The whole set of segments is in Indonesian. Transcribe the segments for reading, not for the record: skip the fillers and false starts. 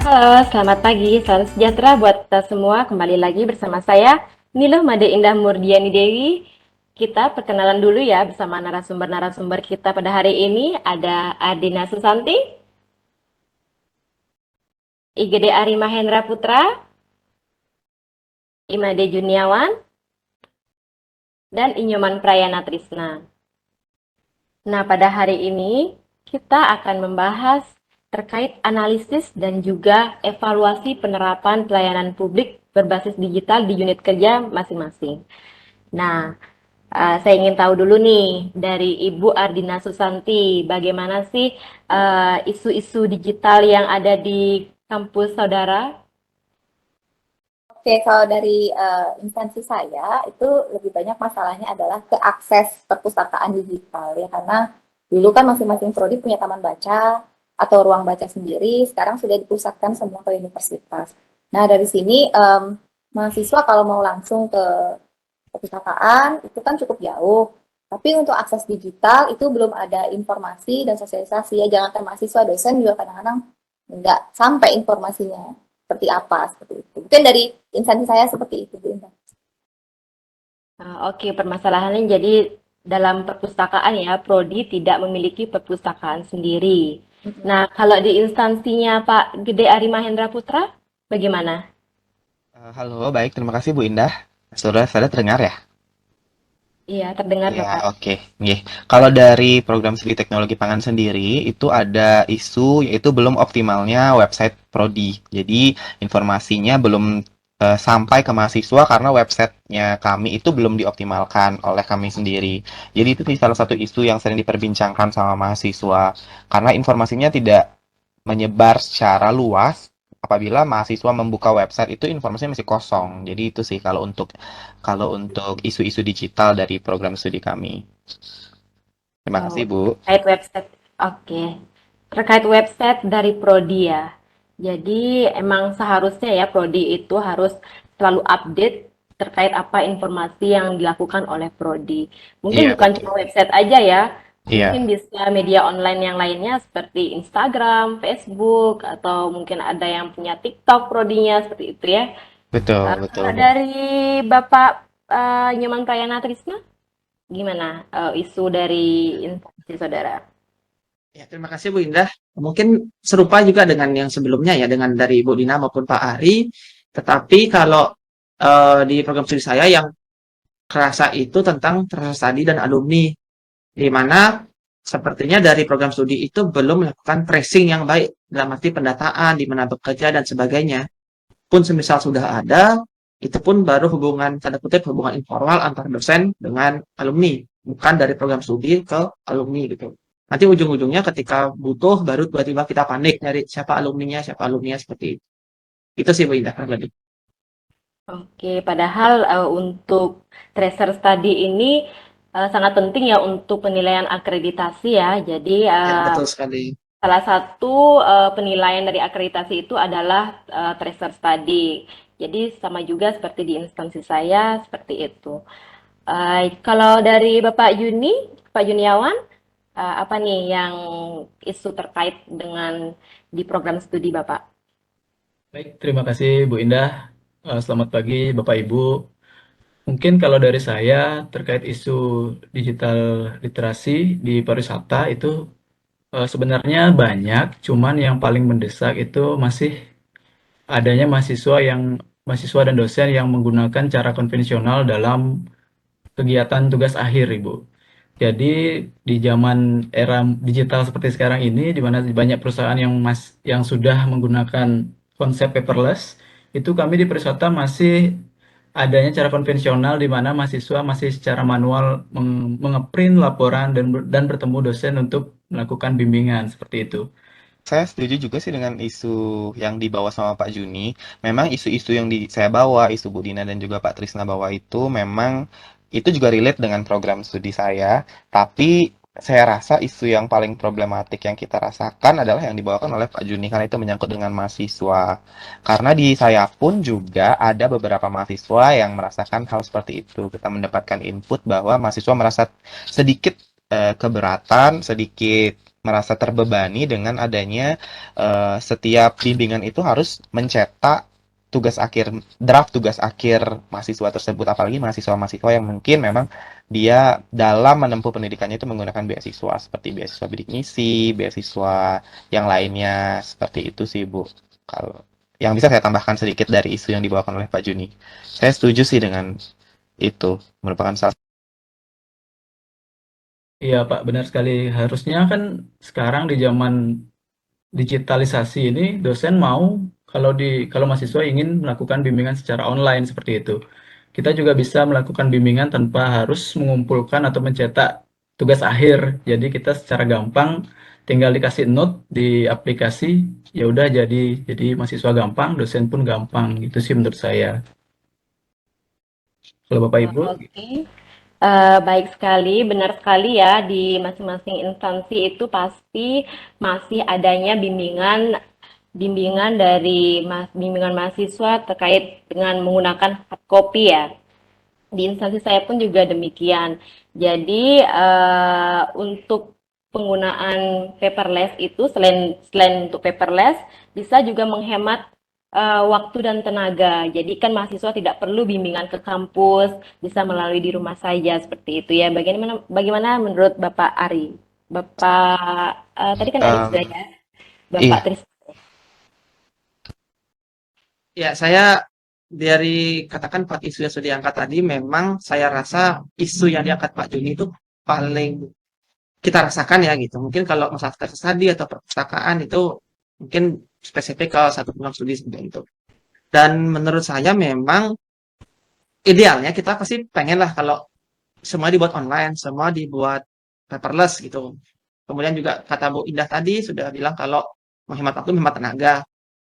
Halo, selamat pagi, salam sejahtera buat kita semua. Kembali lagi bersama saya, Niluh Made Indah Murdiani Dewi. Kita perkenalan dulu ya bersama narasumber-narasumber kita pada hari ini. Ada Ardina Susanti, IGD Ari Mahendra Putra, Imade Juniawan, dan Inyoman Prayana Trisna. Nah, pada hari ini kita akan membahas terkait analisis dan juga evaluasi penerapan pelayanan publik berbasis digital di unit kerja masing-masing. Nah, saya ingin tahu dulu nih dari Ibu Ardina Susanti, bagaimana sih isu-isu digital yang ada di kampus saudara? Oke, kalau dari instansi saya itu lebih banyak masalahnya adalah ke akses perpustakaan digital ya, karena dulu kan masing-masing prodi punya taman baca atau ruang baca sendiri, sekarang sudah dipusatkan semua ke universitas. Nah, dari sini mahasiswa kalau mau langsung ke perpustakaan itu kan cukup jauh. Tapi untuk akses digital itu belum ada informasi dan sosialisasi ya. Jangankan mahasiswa, dosen juga kadang-kadang nggak sampai informasinya seperti apa seperti itu. Mungkin dari instansi saya seperti itu, Bu Indah. Oke, permasalahannya jadi dalam perpustakaan ya, Prodi tidak memiliki perpustakaan sendiri. Nah, kalau di instansinya Pak Gede Ari Mahendra Putra, bagaimana? Halo, baik. Terima kasih Bu Indah. Saudara terdengar ya? Iya, terdengar Ya, Bapak. oke. Nggih. Kalau dari program studi teknologi pangan sendiri, itu ada isu yaitu belum optimalnya website Prodi. Jadi, informasinya belum sampai ke mahasiswa karena websitenya kami itu belum dioptimalkan oleh kami sendiri. Jadi, itu sih salah satu isu yang sering diperbincangkan sama mahasiswa. Karena informasinya tidak menyebar secara luas apabila mahasiswa membuka website itu informasinya masih kosong. Jadi itu sih kalau untuk isu-isu digital dari program studi kami. Terima kasih, Oh, Bu. terkait website. Oke. Terkait website dari Prodi ya. Jadi emang seharusnya ya Prodi itu harus selalu update terkait apa informasi yang dilakukan oleh Prodi. Mungkin Iya, bukan betul. cuma website aja ya. Iya, Mungkin bisa media online yang lainnya seperti Instagram, Facebook, atau mungkin ada yang punya TikTok Prodinya seperti itu ya. betul, betul, Kalau Bu. dari Bapak Nyoman Prayana Trisna, gimana isu dari instansi saudara? Ya, terima kasih Bu Indah. Mungkin serupa juga dengan yang sebelumnya ya, dengan dari Bu Dina maupun Pak Ari. Tetapi kalau di program studi saya yang kerasa itu tentang travel study dan alumni, di mana sepertinya dari program studi itu belum melakukan tracing yang baik dalam arti pendataan, di mana bekerja dan sebagainya. Pun semisal sudah ada, itu pun baru hubungan, tanda kutip, hubungan informal antar dosen dengan alumni, bukan dari program studi ke alumni gitu. Nanti ujung-ujungnya ketika butuh, baru tiba-tiba kita panik nyari siapa alumninya seperti itu. Itu sih Bu Indah, kurang lebih. Oke, padahal untuk tracer study ini sangat penting ya untuk penilaian akreditasi ya. Jadi Ya, betul sekali. salah satu penilaian dari akreditasi itu adalah tracer study. Jadi sama juga seperti di instansi saya seperti itu. Kalau dari Bapak Yuni, Pak Juniawan, apa nih yang isu terkait dengan di program studi Bapak? Baik, terima kasih Bu Indah. Selamat pagi Bapak Ibu. Mungkin kalau dari saya terkait isu digital literasi di pariwisata itu sebenarnya banyak, cuman yang paling mendesak itu masih adanya mahasiswa dan dosen yang menggunakan cara konvensional dalam kegiatan tugas akhir, Ibu. Jadi di zaman era digital seperti sekarang ini, di mana banyak perusahaan yang sudah menggunakan konsep paperless, itu kami di Perisata masih adanya cara konvensional di mana mahasiswa masih secara manual mengeprint laporan dan bertemu dosen untuk melakukan bimbingan seperti itu. Saya setuju juga sih dengan isu yang dibawa sama Pak Juni. Memang isu-isu yang saya bawa, isu Bu Dina dan juga Pak Trisna bawa itu memang itu juga relate dengan program studi saya. Tapi saya rasa isu yang paling problematik yang kita rasakan adalah yang dibawakan oleh Pak Juni karena itu menyangkut dengan mahasiswa. Karena di saya pun juga ada beberapa mahasiswa yang merasakan hal seperti itu. Kita mendapatkan input bahwa mahasiswa merasa sedikit keberatan, sedikit merasa terbebani dengan adanya setiap bimbingan itu harus mencetak draft tugas akhir mahasiswa tersebut, apalagi mahasiswa-mahasiswa yang mungkin memang dia dalam menempuh pendidikannya itu menggunakan beasiswa seperti beasiswa bidik misi, beasiswa yang lainnya seperti itu sih Bu. Kalau yang bisa saya tambahkan sedikit dari isu yang dibawakan oleh Pak Juni. Saya setuju sih dengan itu, merupakan salah. Iya Pak, benar sekali. Harusnya kan sekarang di zaman digitalisasi ini dosen mau kalau mahasiswa ingin melakukan bimbingan secara online seperti itu. Kita juga bisa melakukan bimbingan tanpa harus mengumpulkan atau mencetak tugas akhir. Jadi kita secara gampang tinggal dikasih note di aplikasi, ya udah jadi mahasiswa gampang, dosen pun gampang. Gitu sih menurut saya. Kalau Bapak Ibu, Oke. Baik sekali, benar sekali ya, di masing-masing instansi itu pasti masih adanya bimbingan dari bimbingan mahasiswa terkait dengan menggunakan hard copy ya. Di instansi saya pun juga demikian. Jadi untuk penggunaan paperless itu selain untuk paperless bisa juga menghemat waktu dan tenaga. Jadi kan mahasiswa tidak perlu bimbingan ke kampus, bisa melalui di rumah saja seperti itu ya. Bagaimana menurut Bapak Ari? Bapak tadi kan Ari sudah ya. Bapak Iya, Tris. Ya, saya dari katakan 4 isu yang sudah diangkat tadi, memang saya rasa isu yang diangkat Pak Juni itu paling kita rasakan ya gitu. Mungkin kalau masalah tesis tadi atau perpustakaan itu mungkin spesifik ke satu program studi seperti itu. Dan menurut saya memang idealnya kita pasti pengen lah kalau semua dibuat online, semua dibuat paperless gitu. Kemudian juga kata Bu Indah tadi sudah bilang kalau menghemat waktu, menghemat tenaga.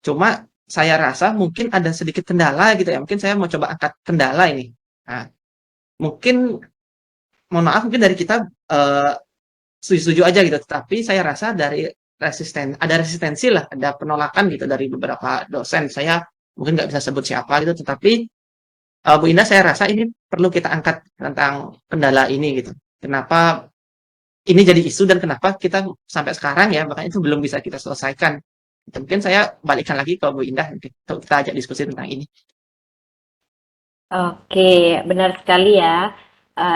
Cuma saya rasa mungkin ada sedikit kendala gitu ya. Mungkin saya mau coba angkat kendala ini. Nah, mungkin mohon maaf mungkin dari kita setuju-setuju aja gitu. Tapi saya rasa ada resistensi lah, ada penolakan gitu dari beberapa dosen. Saya mungkin nggak bisa sebut siapa gitu, tetapi Bu Indah saya rasa ini perlu kita angkat tentang kendala ini gitu. Kenapa ini jadi isu dan kenapa kita sampai sekarang ya bahkan itu belum bisa kita selesaikan. Mungkin saya balikkan lagi ke Bu Indah untuk kita ajak diskusi tentang ini. Oke, benar sekali ya.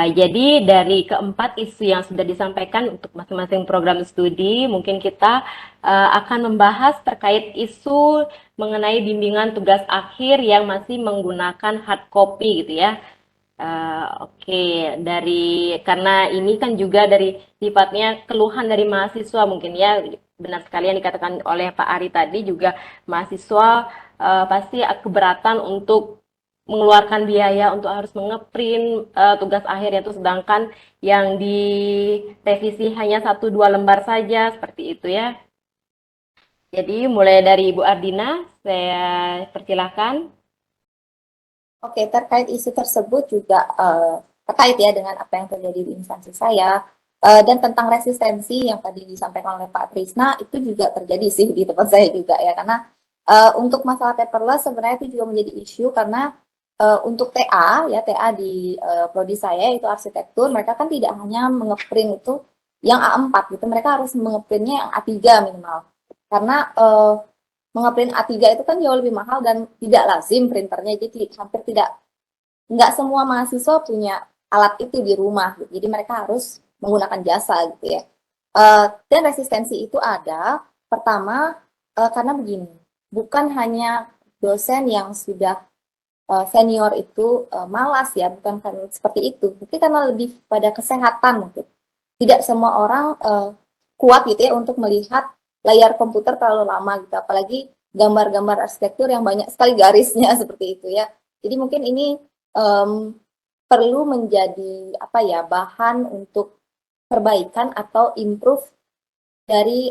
Jadi dari keempat isu yang sudah disampaikan untuk masing-masing program studi, mungkin kita akan membahas terkait isu mengenai bimbingan tugas akhir yang masih menggunakan hard copy gitu ya. Oke, karena ini kan juga dari sifatnya keluhan dari mahasiswa mungkin ya, benar sekali yang dikatakan oleh Pak Ari tadi juga mahasiswa pasti keberatan untuk mengeluarkan biaya untuk harus mengeprint tugas akhir itu, sedangkan yang direvisi hanya 1-2 lembar saja seperti itu ya. Jadi mulai dari Ibu Ardina, saya persilahkan. Oke, terkait isu tersebut juga terkait ya dengan apa yang terjadi di instansi saya dan tentang resistensi yang tadi disampaikan oleh Pak Trisna itu juga terjadi sih di tempat saya juga ya, karena untuk masalah paperless sebenarnya itu juga menjadi isu karena untuk TA ya, TA di prodi saya itu arsitektur, mereka kan tidak hanya mengeprint itu yang A4 gitu, mereka harus mengeprintnya yang A3 minimal karena mengeprint A3 itu kan jauh lebih mahal dan tidak lazim printernya, jadi hampir nggak semua mahasiswa punya alat itu di rumah gitu. Jadi mereka harus menggunakan jasa gitu ya. Dan resistensi itu ada pertama karena begini, bukan hanya dosen yang sudah senior itu malas ya, bukan karena seperti itu, tapi karena lebih pada kesehatan mungkin. Tidak semua orang kuat gitu ya untuk melihat layar komputer terlalu lama gitu, apalagi gambar-gambar arsitektur yang banyak sekali garisnya seperti itu ya. Jadi mungkin ini perlu menjadi apa ya, bahan untuk perbaikan atau improve dari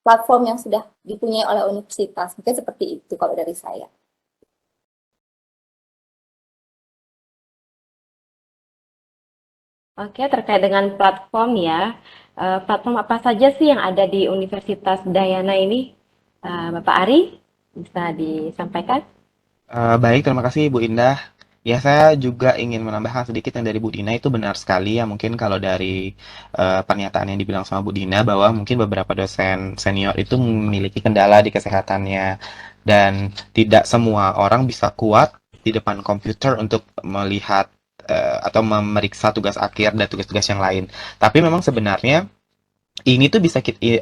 platform yang sudah dipunyai oleh universitas. Mungkin seperti itu kalau dari saya. Oke, terkait dengan platform ya, platform apa saja sih yang ada di Universitas Dayana ini? Bapak Ari, bisa disampaikan? Baik, terima kasih Bu Indah. Ya, saya juga ingin menambahkan sedikit yang dari Bu Dina itu benar sekali ya. Mungkin kalau dari pernyataan yang dibilang sama Bu Dina bahwa mungkin beberapa dosen senior itu memiliki kendala di kesehatannya dan tidak semua orang bisa kuat di depan komputer untuk melihat atau memeriksa tugas akhir dan tugas-tugas yang lain. Tapi memang sebenarnya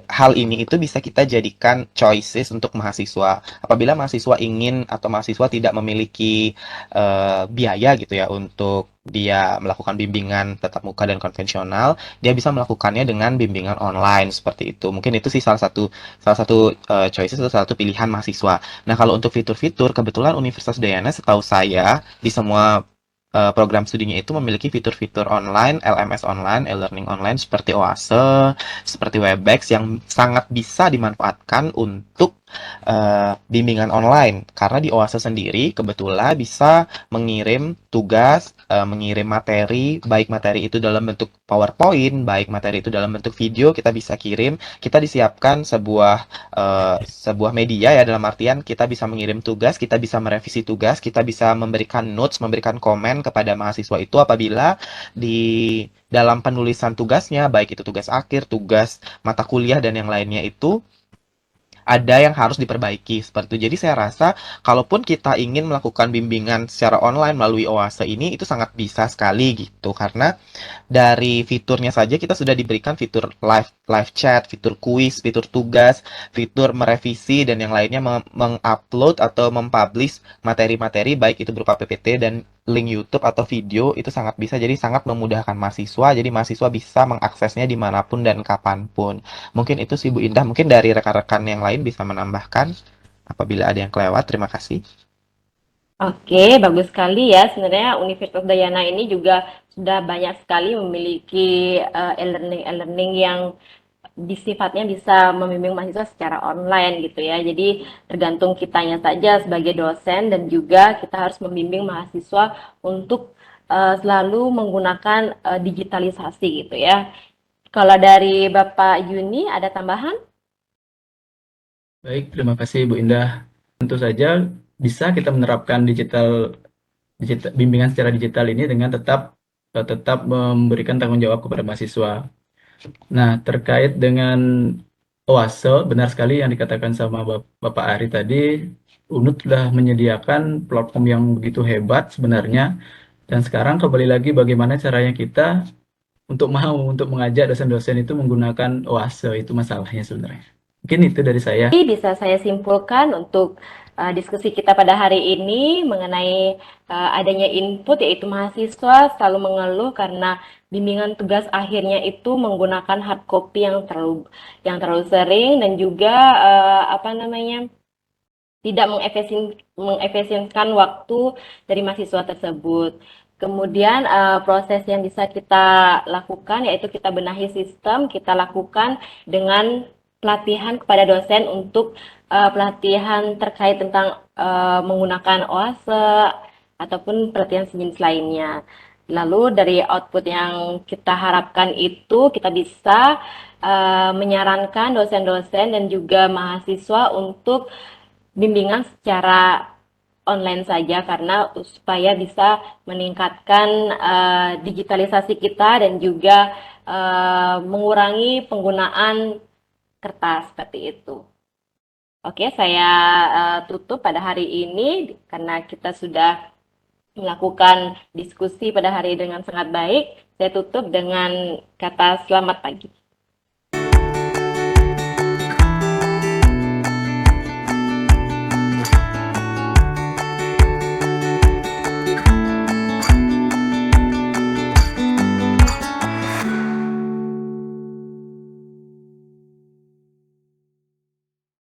hal ini itu bisa kita jadikan choices untuk mahasiswa. Apabila mahasiswa ingin atau mahasiswa tidak memiliki biaya gitu ya untuk dia melakukan bimbingan tatap muka dan konvensional, dia bisa melakukannya dengan bimbingan online seperti itu. Mungkin itu sih salah satu choices atau salah satu pilihan mahasiswa. Nah, kalau untuk fitur-fitur, kebetulan Universitas Udayana setahu saya di semua program studinya itu memiliki fitur-fitur online, LMS online, e-learning online seperti Oase, seperti Webex yang sangat bisa dimanfaatkan untuk bimbingan online. Karena di Oase sendiri kebetulan bisa mengirim tugas, mengirim materi, baik materi itu dalam bentuk PowerPoint, baik materi itu dalam bentuk video, kita bisa kirim. Kita disiapkan sebuah media ya, dalam artian kita bisa mengirim tugas, kita bisa merevisi tugas, kita bisa memberikan notes, memberikan komen kepada mahasiswa itu apabila di dalam penulisan tugasnya, baik itu tugas akhir, tugas mata kuliah, dan yang lainnya itu ada yang harus diperbaiki seperti itu. Jadi saya rasa kalaupun kita ingin melakukan bimbingan secara online melalui Oase ini itu sangat bisa sekali gitu karena dari fiturnya saja kita sudah diberikan fitur live chat, fitur kuis, fitur tugas, fitur merevisi dan yang lainnya mengupload atau mempublish materi-materi baik itu berupa PPT dan link YouTube atau video itu sangat bisa jadi sangat memudahkan mahasiswa jadi mahasiswa bisa mengaksesnya dimanapun dan kapanpun. Mungkin itu sih Bu Indah. Mungkin dari rekan-rekan yang lain bisa menambahkan apabila ada yang kelewat. Terima kasih. Oke, bagus sekali ya. Sebenarnya Universitas Dayana ini juga sudah banyak sekali memiliki e-learning yang sifatnya bisa membimbing mahasiswa secara online gitu ya. Jadi tergantung kitanya saja sebagai dosen dan juga kita harus membimbing mahasiswa untuk selalu menggunakan digitalisasi gitu ya. Kalau dari Bapak Yuni ada tambahan? Baik, terima kasih Bu Indah. Tentu saja bisa kita menerapkan bimbingan secara digital ini dengan tetap memberikan tanggung jawab kepada mahasiswa. Nah, terkait dengan Oase, benar sekali yang dikatakan sama Bapak Ari tadi, UNUT sudah menyediakan platform yang begitu hebat sebenarnya. Dan sekarang kembali lagi bagaimana caranya kita untuk mengajak dosen-dosen itu menggunakan Oase, itu masalahnya sebenarnya. Mungkin itu dari saya. Bisa saya simpulkan untuk diskusi kita pada hari ini mengenai adanya input yaitu mahasiswa selalu mengeluh karena bimbingan tugas akhirnya itu menggunakan hard copy yang terlalu sering dan juga tidak mengefisienkan waktu dari mahasiswa tersebut. Kemudian proses yang bisa kita lakukan yaitu kita benahi sistem, kita lakukan dengan pelatihan kepada dosen untuk pelatihan terkait tentang menggunakan Oase ataupun pelatihan sejenis lainnya. Lalu dari output yang kita harapkan itu kita bisa menyarankan dosen-dosen dan juga mahasiswa untuk bimbingan secara online saja karena supaya bisa meningkatkan digitalisasi kita dan juga mengurangi penggunaan kertas seperti itu. Oke, saya tutup pada hari ini karena kita sudah melakukan diskusi pada hari dengan sangat baik. Saya tutup dengan kata selamat pagi.